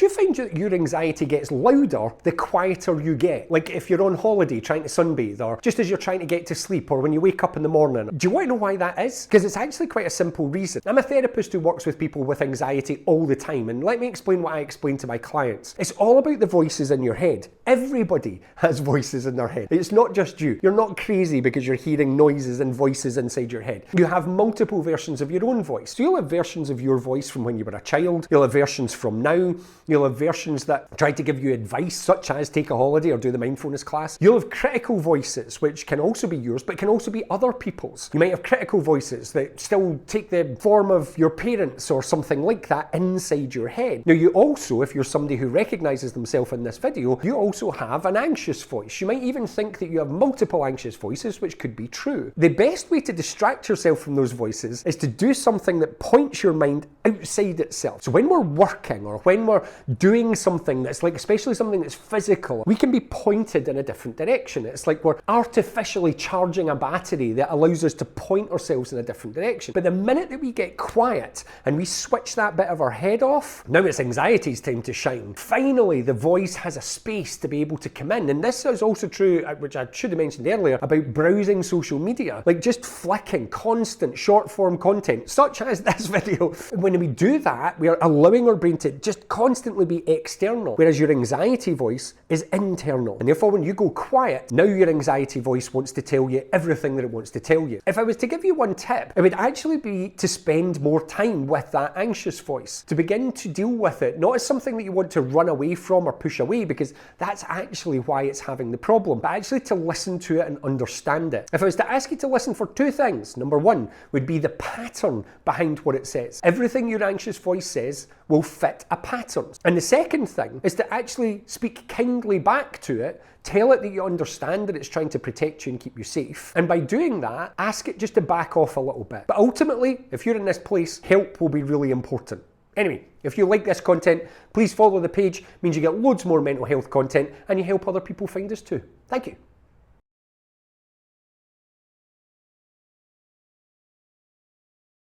Do you find that your anxiety gets louder the quieter you get? Like if you're on holiday trying to sunbathe, or just as you're trying to get to sleep, or when you wake up in the morning. Do you want to know why that is? Because it's actually quite a simple reason. I'm a therapist who works with people with anxiety all the time, and let me explain what I explain to my clients. It's all about the voices in your head. Everybody has voices in their head. It's not just you. You're not crazy because you're hearing noises and voices inside your head. You have multiple versions of your own voice. So you'll have versions of your voice from when you were a child. You'll have versions from now. You'll have versions that try to give you advice, such as take a holiday or do the mindfulness class. You'll have critical voices, which can also be yours, but can also be other people's. You might have critical voices that still take the form of your parents or something like that inside your head. Now, you also, if you're somebody who recognizes themselves in this video, you also have an anxious voice. You might even think that you have multiple anxious voices, which could be true. The best way to distract yourself from those voices is to do something that points your mind outside itself. So when we're working or when we're doing something that's like, especially something that's physical, we can be pointed in a different direction. It's like we're artificially charging a battery that allows us to point ourselves in a different direction. But the minute that we get quiet and we switch that bit of our head off, now it's anxiety's time to shine. Finally, the voice has a space to be able to come in. And this is also true, which I should have mentioned earlier, about browsing social media. Like just flicking constant short form content, such as this video. When we do that, we are allowing our brain to just constantly be external, whereas your anxiety voice is internal. And therefore, when you go quiet, now your anxiety voice wants to tell you everything that it wants to tell you. If I was to give you one tip, it would actually be to spend more time with that anxious voice, to begin to deal with it, not as something that you want to run away from or push away, because that's actually why it's having the problem, but actually to listen to it and understand it. If I was to ask you to listen for two things, number one would be the pattern behind what it says. Everything your anxious voice says will fit a pattern. And the second thing is to actually speak kindly back to it. Tell it that you understand that it's trying to protect you and keep you safe. And by doing that, ask it just to back off a little bit. But ultimately, if you're in this place, help will be really important. Anyway, if you like this content, please follow the page. It means you get loads more mental health content and you help other people find us too. Thank you.